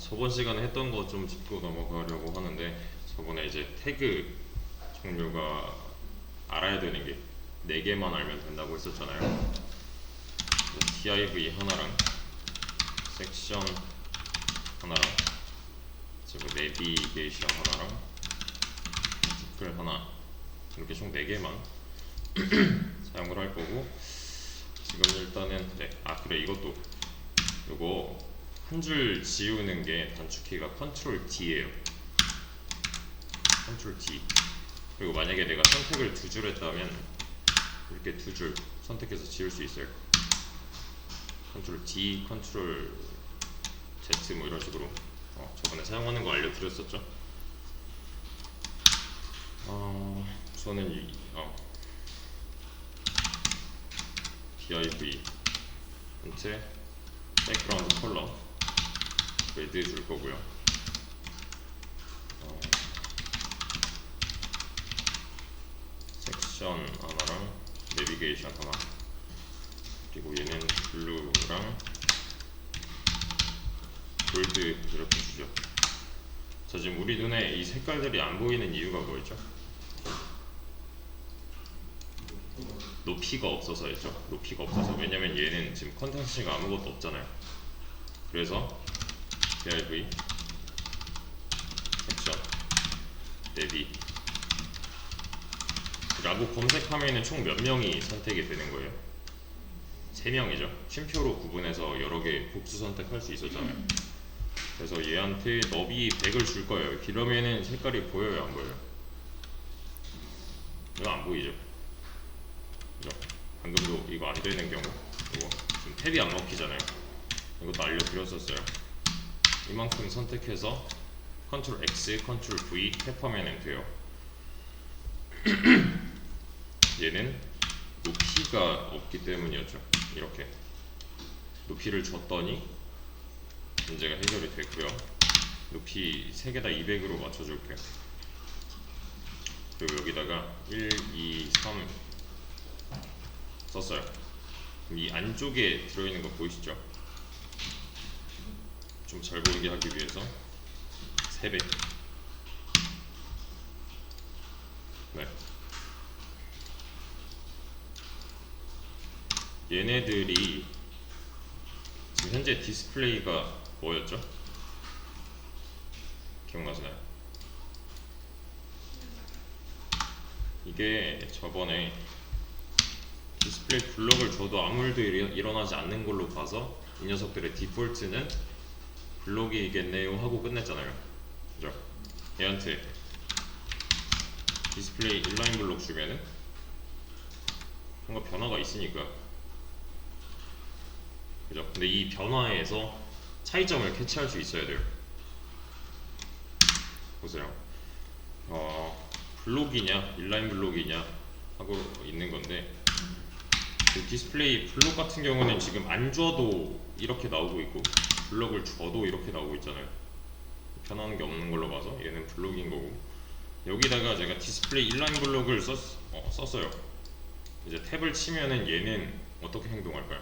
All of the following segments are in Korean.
저번 시간에 했던 거 좀 짚고 넘어가려고 하는데, 저번에 이제 태그 종류가 알아야 되는 게 4개만 알면 된다고 했었잖아요. div 하나랑 섹션 하나랑 그리고 내비게이션 하나랑 티플 하나, 이렇게 총 4개만 사용을 할 거고, 지금 일단은 그래, 이것도 요거 한 줄 지우는 게 단축키가 컨트롤 D예요. 컨트롤 D. 그리고 만약에 내가 선택을 2줄 했다면 이렇게 2줄 선택해서 지울 수 있어요. 컨트롤 D, 컨트롤 Z 뭐 이런 식으로 저번에 사용하는 거 알려드렸었죠. 저는 div 전체 백그라운드 컬러 레드 줄 거고요. 섹션 하나랑 내비게이션 하나, 그리고 얘는 블루랑 골드 이렇게 주죠. 자, 지금 우리 눈에 이 색깔들이 안 보이는 이유가 뭐였죠? 높이가 없어서였죠. 높이가 없어서. 왜냐면 얘는 지금 컨텐츠가 아무것도 없잖아요. 그래서 div 섹션 내비 라고 검색하면은 총 몇 명이 선택이 되는 거예요? 3명이죠. 쉼표로 구분해서 여러 개 복수 선택할 수 있었잖아요. 그래서 얘한테 너비 100을 줄 거예요. 그러면은 색깔이 보여요, 안 보여요? 이거 안 보이죠? 그죠? 방금도 이거 안 되는 경우, 이거 지금 탭이 안 먹히잖아요. 이것도 알려드렸었어요. 이만큼 선택해서 컨트롤 X, 컨트롤 V 탭하면 돼요. 얘는 높이가 없기 때문이었죠. 이렇게 높이를 줬더니 문제가 해결이 됐고요. 높이 3개 다 200으로 맞춰줄게요. 그리고 여기다가 1, 2, 3 썼어요. 그럼 이 안쪽에 들어있는 거 보이시죠? 좀 잘 보이게 하기 위해서 3배. 네. 얘네들이 지금 현재 디스플레이가 뭐였죠? 기억나시나요? 이게 저번에 디스플레이 블럭을 줘도 아무 일도 일어나지 않는 걸로 봐서 이 녀석들의 디폴트는 블록이겠네요 하고 끝냈잖아요. 그죠? 얘한테 디스플레이 인라인 블록 주면은 뭔가 변화가 있으니까, 그죠? 근데 이 변화에서 차이점을 캐치할 수 있어야 돼요. 보세요. 블록이냐 인라인 블록이냐 하고 있는 건데, 그 디스플레이 블록 같은 경우는 지금 안 줘도 이렇게 나오고 있고 블록을 줘도 이렇게 나오고 있잖아요. 변하는 게 없는 걸로 봐서 얘는 블록인 거고, 여기다가 제가 디스플레이 인라인 블록을 썼어요. 이제 탭을 치면은 얘는 어떻게 행동할까요?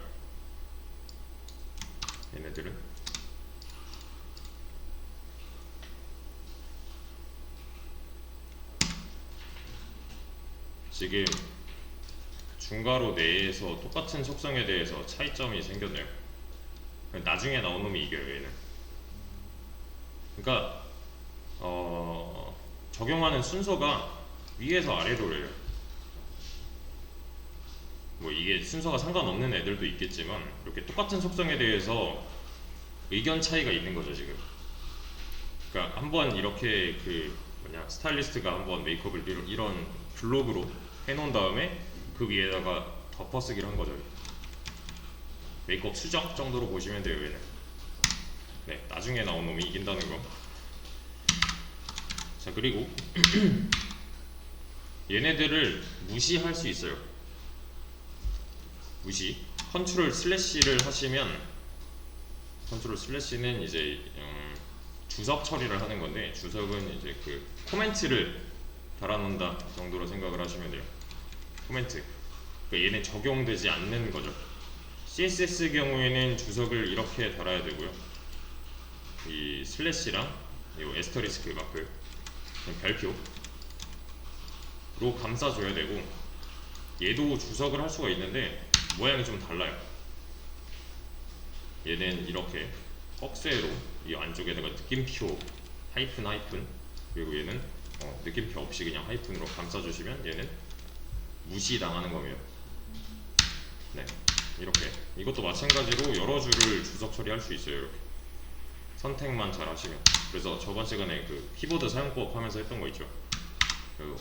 얘네들은 지금 중괄호 내에서 똑같은 속성에 대해서 차이점이 생겼네요. 나중에 나온 놈이 이겨요, 얘는. 그러니까 적용하는 순서가 위에서 아래로래요. 뭐 이게 순서가 상관없는 애들도 있겠지만 이렇게 똑같은 속성에 대해서 의견 차이가 있는 거죠, 지금. 그러니까 한번 이렇게 스타일리스트가 한번 메이크업을 이런 블록으로 해놓은 다음에 그 위에다가 덮어쓰기를 한 거죠. 메이크업 수정 정도로 보시면 돼요, 얘는. 네, 나중에 나온 놈이 이긴다는 거. 자, 그리고 얘네들을 무시할 수 있어요. 무시. 컨트롤 슬래시를 하시면, 컨트롤 슬래시는 이제 주석 처리를 하는 건데, 주석은 이제 그 코멘트를 달아놓는다 정도로 생각을 하시면 돼요. 코멘트. 그러니까 얘는 적용되지 않는 거죠. CSS 경우에는 주석을 이렇게 달아야 되고요. 이 슬래시랑 이 에스터리스크 마크 별표로 감싸줘야 되고, 얘도 주석을 할 수가 있는데 모양이 좀 달라요. 얘는 이렇게 꺽쇠로 이 안쪽에다가 느낌표 하이픈, 그리고 얘는 느낌표 없이 그냥 하이픈으로 감싸주시면 얘는 무시당하는 겁니다. 네, 이렇게. 이것도 마찬가지로 여러 줄을 주석 처리할 수 있어요. 이렇게 선택만 잘 하시면. 그래서 저번 시간에 그 키보드 사용법 하면서 했던 거 있죠. 이거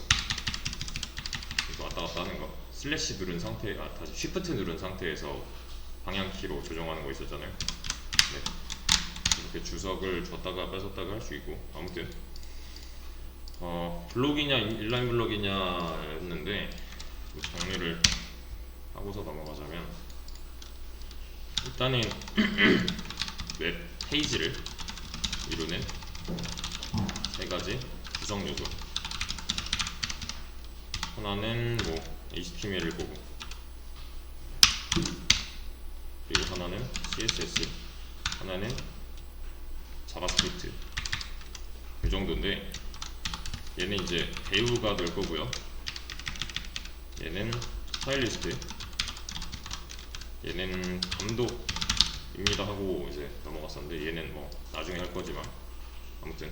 왔다 갔다 하는 거, 슬래시 누른 상태, 다시 쉬프트 누른 상태에서 방향키로 조정하는 거 있었잖아요. 네, 이렇게 주석을 줬다가 뺏었다가 할 수 있고. 아무튼 블록이냐 인라인 블록이냐였는데, 정리를 하고서 넘어가자면, 일단은 웹 페이지를 이루는 세 가지 구성 요소. 하나는 뭐 HTML을 보고, 그리고 하나는 CSS, 하나는 자바스크립트. 이 정도인데, 얘는 이제 배우가 될 거고요. 얘는 스타일리스트, 얘는 감독입니다 하고 이제 넘어갔었는데, 얘는 뭐 나중에 할 거지만 아무튼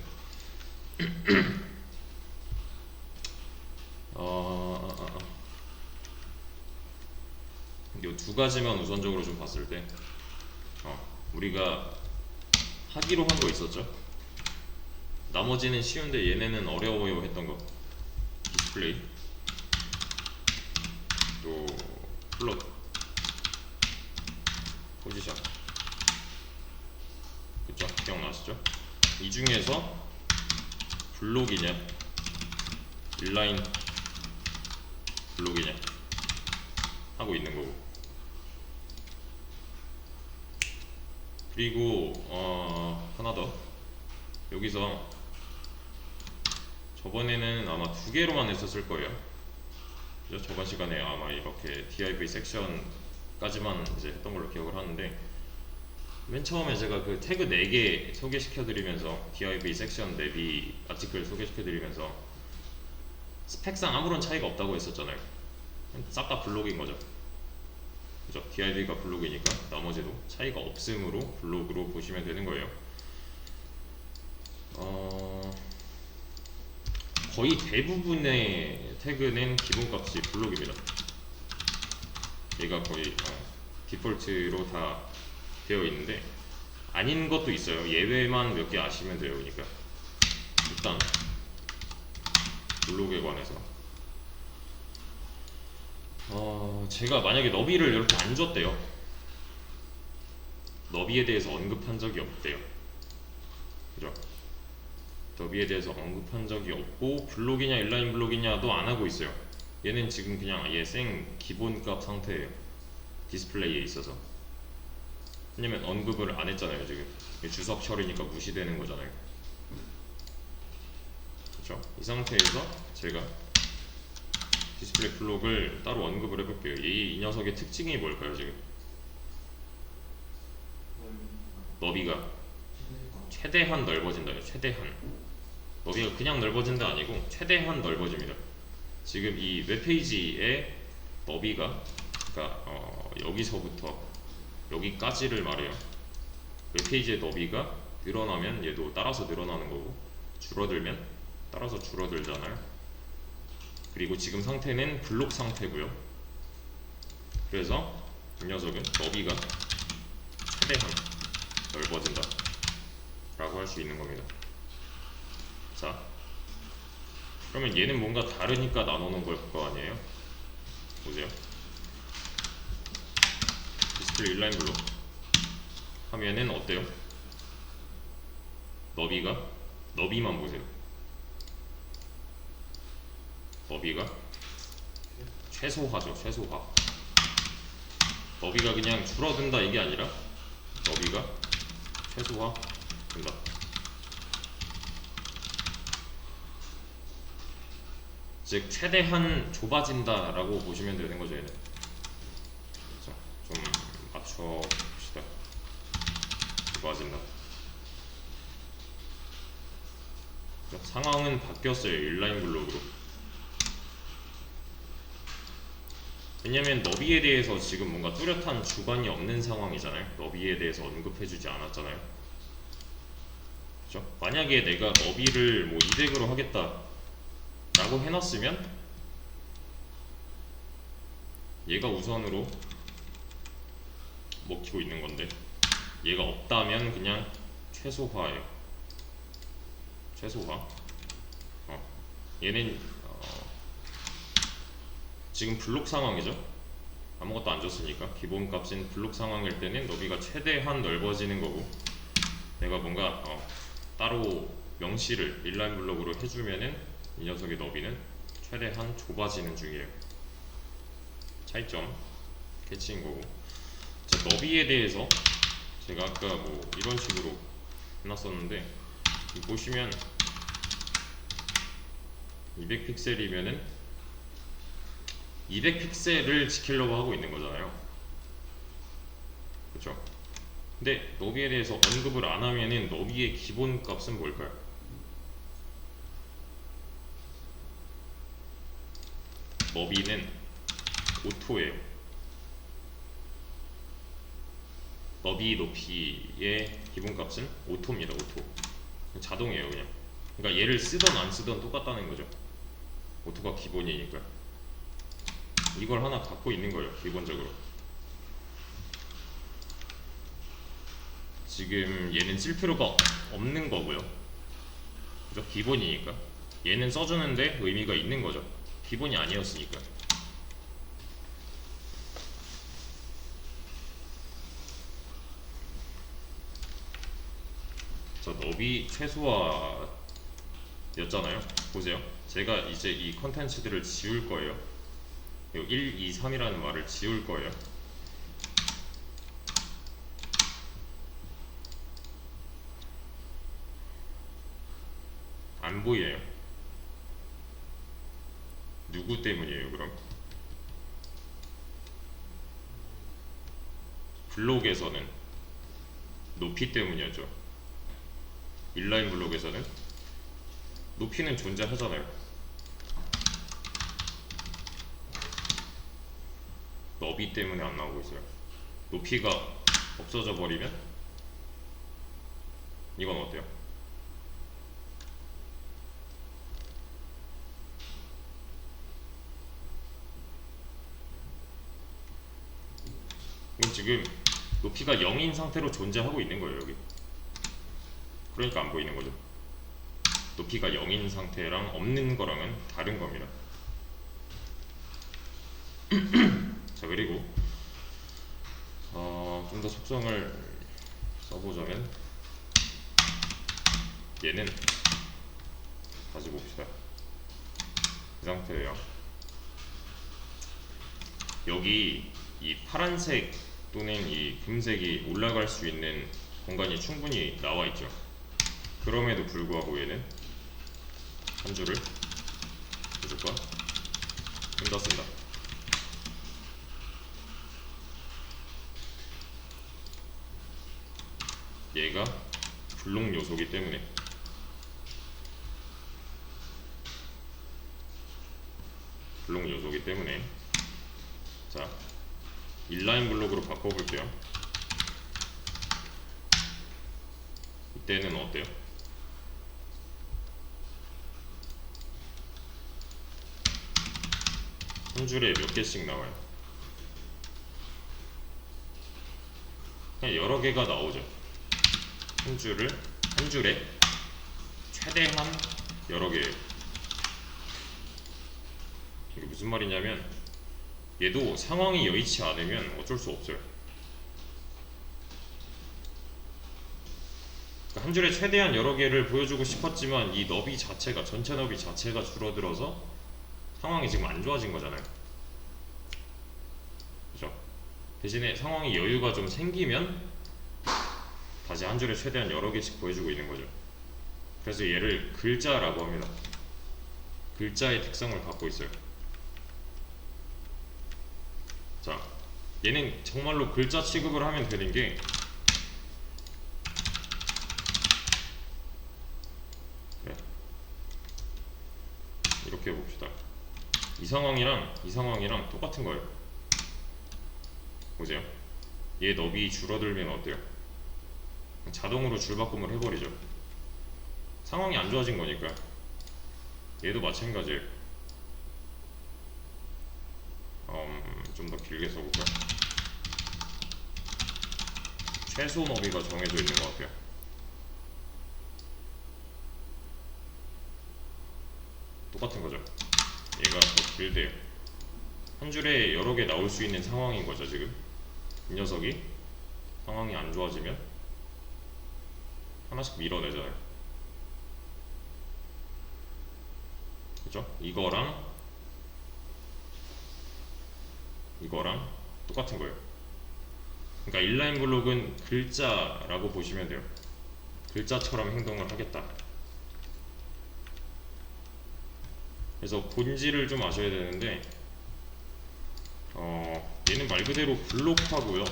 이 두 가지만 우선적으로 좀 봤을 때, 우리가 하기로 한 거 있었죠. 나머지는 쉬운데 얘네는 어려워요 했던 거. 디스플레이, 또 플롯, 포지션, 그쵸? 기억나시죠? 이 중에서 블록이냐 인라인 블록이냐 하고 있는 거고. 그리고 하나 더. 여기서 저번에는 아마 두 개로만 했었을 거예요. 그죠? 저번 시간에 아마 이렇게 div 섹션까지만 이제 했던 걸로 기억을 하는데, 맨 처음에 제가 그 태그 4개 소개시켜드리면서, div 섹션 내비 아티클 소개시켜드리면서 스펙상 아무런 차이가 없다고 했었잖아요. 싹 다 블록인 거죠. 그죠? div가 블록이니까 나머지도 차이가 없으므로 블록으로 보시면 되는 거예요. 거의 대부분의 태그는 기본값이 블록입니다. 얘가 거의 디폴트로 다 되어 있는데, 아닌 것도 있어요. 예외만 몇 개 아시면 돼요. 그러니까 일단 블록에 관해서 제가 만약에 너비를 이렇게 안 줬대요. 너비에 대해서 언급한 적이 없대요. 그죠? 너비에 대해서 언급한 적이 없고, 블록이냐 인라인 블록이냐도 안 하고 있어요. 얘는 지금 그냥 아예 생 기본값 상태예요. 디스플레이에 있어서. 왜냐면 언급을 안 했잖아요. 지금 주석 처리니까 무시되는 거잖아요. 그렇죠? 이 상태에서 제가 디스플레이 블록을 따로 언급을 해볼게요. 이 녀석의 특징이 뭘까요? 지금 너비가 최대한 넓어진다요. 최대한. 너비가 그냥 넓어진다 아니고 최대한 넓어집니다. 지금 이 웹페이지의 너비가, 그러니까 여기서부터 여기까지를 말해요. 웹페이지의 너비가 늘어나면 얘도 따라서 늘어나는 거고, 줄어들면 따라서 줄어들잖아요. 그리고 지금 상태는 블록 상태고요. 그래서 이 녀석은 너비가 최대한 넓어진다 라고 할 수 있는 겁니다. 자, 그러면 얘는 뭔가 다르니까 나누는 걸 거 아니에요? 보세요. 디스플레이 인라인 블록 하면은 어때요? 너비만 보세요. 너비가 최소화죠. 최소화. 너비가 그냥 줄어든다 이게 아니라 너비가 최소화 된다. 즉 최대한 좁아진다 라고 보시면 되는 거죠. 얘는. 자, 좀 맞춰봅시다. 좁아진다. 상황은 바뀌었어요. 인라인 블록으로. 왜냐면 너비에 대해서 지금 뭔가 뚜렷한 주관이 없는 상황이잖아요. 너비에 대해서 언급해주지 않았잖아요. 그죠? 만약에 내가 너비를 뭐 이덱으로 하겠다 라고 해놨으면 얘가 우선으로 먹히고 있는 건데, 얘가 없다면 그냥 최소화예요. 최소화. 얘는 지금 블록 상황이죠. 아무것도 안 줬으니까 기본값인 블록 상황일 때는 너비가 최대한 넓어지는 거고, 내가 뭔가 따로 명시를 인라인 블록으로 해주면은 이 녀석의 너비는 최대한 좁아지는 중이에요. 차이점 캐치인 거고. 자, 너비에 대해서 제가 아까 뭐 이런 식으로 해놨었는데, 보시면 200픽셀이면은 200픽셀을 지키려고 하고 있는 거잖아요. 그렇죠? 근데 너비에 대해서 언급을 안 하면은 너비의 기본 값은 뭘까요? 너비는 오토예요. 너비 높이의 기본 값은 오토입니다. 오토. 자동이에요, 그냥. 그러니까 얘를 쓰던 안 쓰던 똑같다는 거죠. 오토가 기본이니까. 이걸 하나 갖고 있는 거예요, 기본적으로. 지금 얘는 쓸 필요가 없는 거고요. 그죠? 기본이니까. 얘는 써주는데 의미가 있는 거죠. 기본이 아니었으니까. 자, 너비 최소화였잖아요. 보세요. 제가 이제 이 컨텐츠들을 지울 거예요. 1, 2, 3이라는 말을 지울 거예요. 안 보여요. 누구 때문이에요, 그럼? 블록에서는 높이 때문이었죠. 인라인 블록에서는 높이는 존재하잖아요. 너비 때문에 안 나오고 있어요. 높이가 없어져 버리면 이건 어때요? 이건 지금 높이가 0인 상태로 존재하고 있는 거예요, 여기. 그러니까 안 보이는 거죠. 높이가 0인 상태랑 없는 거랑은 다른 겁니다. 자, 그리고 좀 더 속성을 써보자면 얘는 다시 봅시다. 이 상태예요. 여기 이 파란색 또는 이 금색이 올라갈 수 있는 공간이 충분히 나와 있죠. 그럼에도 불구하고 얘는 한 줄을 무조건 혼자 쓴다. 얘가 블록 요소기 때문에. 블록 요소기 때문에. 자, 인라인 블록으로 바꿔볼게요. 이때는 어때요? 한 줄에 몇 개씩 나와요? 그냥 여러 개가 나오죠. 한 줄에 최대한 여러 개예요. 이게 무슨 말이냐면, 얘도 상황이 여의치 않으면 어쩔 수 없어요. 그러니까 한 줄에 최대한 여러 개를 보여주고 싶었지만 이 너비 자체가, 전체 너비 자체가 줄어들어서 상황이 지금 안 좋아진 거잖아요. 그죠? 대신에 상황이 여유가 좀 생기면 다시 한 줄에 최대한 여러 개씩 보여주고 있는 거죠. 그래서 얘를 글자라고 합니다. 글자의 특성을 갖고 있어요. 자, 얘는 정말로 글자 취급을 하면 되는 게, 네, 이렇게 봅시다. 이 상황이랑 똑같은 거예요. 보세요. 얘 너비 줄어들면 어때요? 자동으로 줄바꿈을 해버리죠. 상황이 안 좋아진 거니까. 얘도 마찬가지예요. 좀 더 길게 써볼까요? 최소 너비가 정해져 있는 것 같아요. 똑같은 거죠. 얘가 더 길대요. 한 줄에 여러 개 나올 수 있는 상황인 거죠. 지금 이 녀석이 상황이 안 좋아지면 하나씩 밀어내잖아요. 그죠? 이거랑 똑같은 거예요. 그러니까 인라인 블록은 글자라고 보시면 돼요. 글자처럼 행동을 하겠다. 그래서 본질을 좀 아셔야 되는데 얘는 말 그대로 블록화고요.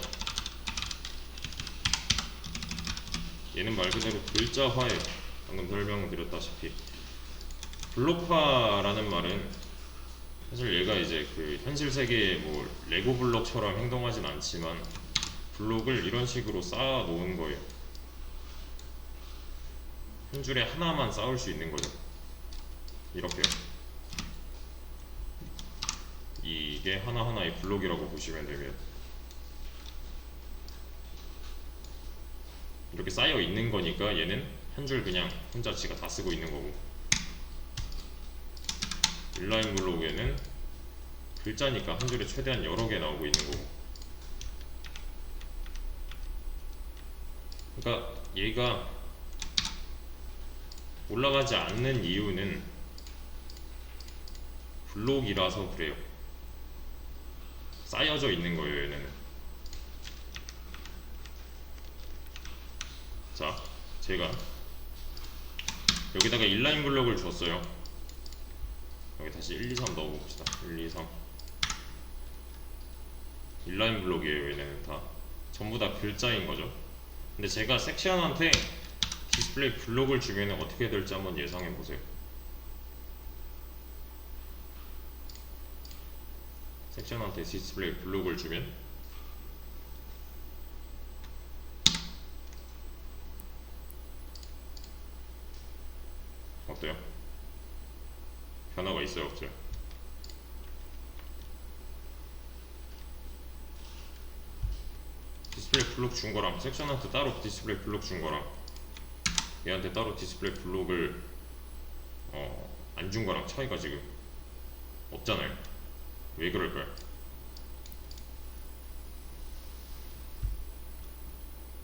얘는 말 그대로 글자화예요. 방금 설명드렸다시피 블록화라는 말은 사실 얘가 이제 그 현실 세계의 뭐 레고 블록처럼 행동하진 않지만 블록을 이런 식으로 쌓아 놓은 거예요. 한 줄에 하나만 쌓을 수 있는 거죠. 이렇게요. 이게 하나하나의 블록이라고 보시면 되고요. 이렇게 쌓여 있는 거니까 얘는 한 줄 그냥 혼자 지가 다 쓰고 있는 거고, 인라인 블록에는 글자니까 한 줄에 최대한 여러 개 나오고 있는 거고. 그러니까 얘가 올라가지 않는 이유는 블록이라서 그래요. 쌓여져 있는 거예요, 얘네는. 자, 제가 여기다가 인라인 블록을 줬어요. 여기 다시 1, 2, 3 넣어봅시다. 1, 2, 3. 인라인 블록이에요. 얘네는 다 전부 다 글자인 거죠. 근데 제가 섹션한테 디스플레이 블록을 주면 어떻게 될지 한번 예상해 보세요. 섹션한테 디스플레이 블록을 주면 어때요? 변화가 있어요, 없어요? 디스플레이 블록 준 거랑 섹션한테 따로 디스플레이 블록 준 거랑 얘한테 따로 디스플레이 블록을 안 준 거랑 차이가 지금 없잖아요. 왜 그럴까요?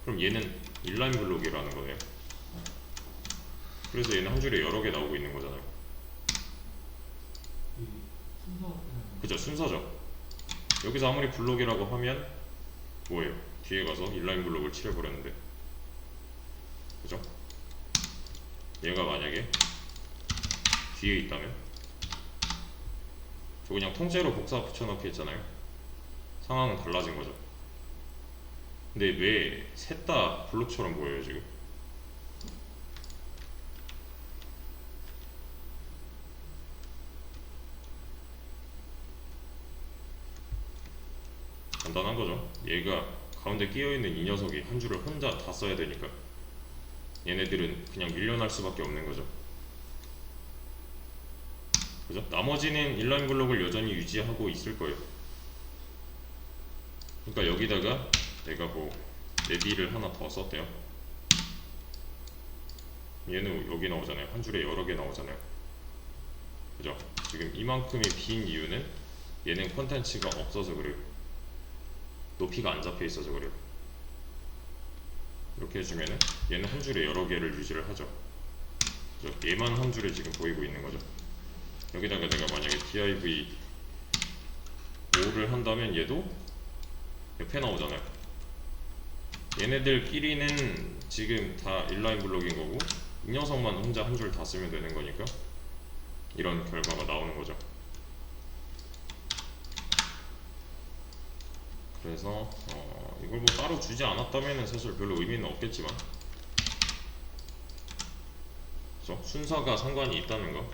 그럼 얘는 인라인 블록이라는 거네요. 그래서 얘는 한 줄에 여러 개 나오고 있는 거잖아요. 그죠? 순서죠. 여기서 아무리 블록이라고 하면 뭐예요? 뒤에 가서 인라인 블록을 칠해버렸는데, 그죠? 얘가 만약에 뒤에 있다면 저 그냥 통째로 복사 붙여넣기 했잖아요. 상황은 달라진 거죠. 근데 왜 셋 다 블록처럼 보여요 지금? 간단한 거죠. 얘가 가운데 끼어있는 이 녀석이 한 줄을 혼자 다 써야 되니까 얘네들은 그냥 밀려날 수밖에 없는 거죠. 그죠? 나머지는 인라인 블록을 여전히 유지하고 있을 거예요. 그러니까 여기다가 내가 뭐 내비를 하나 더 썼대요. 얘는 여기 나오잖아요. 한 줄에 여러 개 나오잖아요. 그죠? 지금 이만큼이 빈 이유는 얘는 컨텐츠가 없어서 그래요. 높이가 안 잡혀 있어서 그래요. 이렇게 해주면은 얘는 한 줄에 여러 개를 유지를 하죠. 그죠? 얘만 한 줄에 지금 보이고 있는 거죠. 여기다가 내가 만약에 div 5를 한다면 얘도 옆에 나오잖아요. 얘네들끼리는 지금 다 인라인 블록인 거고 이 녀석만 혼자 한 줄 다 쓰면 되는 거니까 이런 결과가 나오는 거죠. 그래서 이걸 뭐 따로 주지 않았다면 사실 별로 의미는 없겠지만, 그래서 순서가 상관이 있다는 거.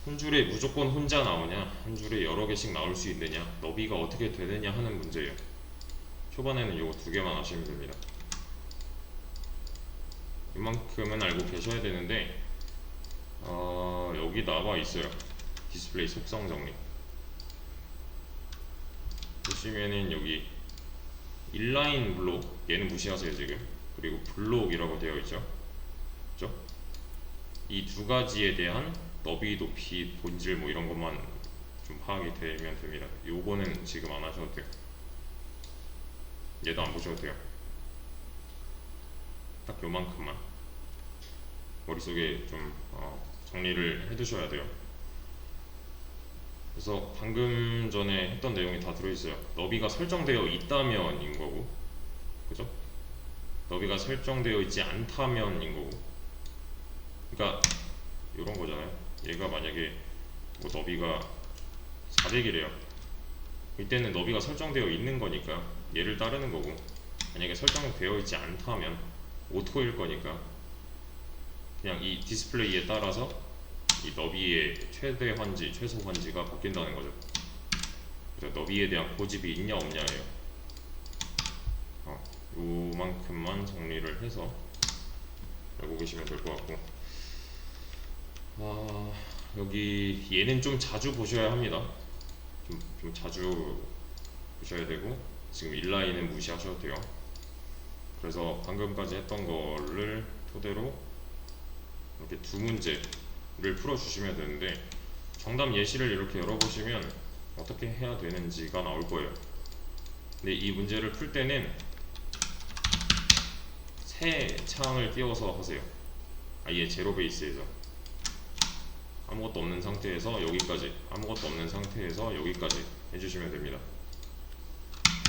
한 줄에 무조건 혼자 나오냐, 한 줄에 여러 개씩 나올 수 있느냐, 너비가 어떻게 되느냐 하는 문제예요. 초반에는 요거 두 개만 아시면 됩니다. 이만큼은 알고 계셔야 되는데 여기 나와 있어요. 디스플레이 속성 정리. 보시면은 여기 인라인 블록, 얘는 무시하세요 지금. 그리고 블록이라고 되어 있죠. 그죠? 이 두 가지에 대한 너비, 높이, 본질 뭐 이런 것만 좀 파악이 되면 됩니다. 요거는 지금 안 하셔도 돼요. 얘도 안 보셔도 돼요. 딱 요만큼만 머릿속에 좀 정리를 해 두셔야 돼요. 그래서 방금 전에 했던 내용이 다 들어있어요. 너비가 설정되어 있다면인 거고, 그죠? 너비가 설정되어 있지 않다면인 거고. 그러니까 이런 거잖아요. 얘가 만약에 뭐 너비가 400이래요. 이때는 너비가 설정되어 있는 거니까 얘를 따르는 거고, 만약에 설정되어 있지 않다면 오토일 거니까 그냥 이 디스플레이에 따라서 이 너비의 최대 환지, 최소 환지가 바뀐다는 거죠. 그래서 너비에 대한 고집이 있냐 없냐예요. 요만큼만 정리를 해서 알고 계시면 될 것 같고, 여기 얘는 좀 자주 보셔야 합니다. 좀 자주 보셔야 되고, 지금 인라인은 무시하셔도 돼요. 그래서 방금까지 했던 거를 토대로 이렇게 두 문제를 풀어주시면 되는데, 정답 예시를 이렇게 열어보시면 어떻게 해야 되는지가 나올 거예요. 근데 이 문제를 풀 때는 새 창을 띄워서 하세요. 아예 제로 베이스에서 아무것도 없는 상태에서 여기까지, 아무것도 없는 상태에서 여기까지 해주시면 됩니다.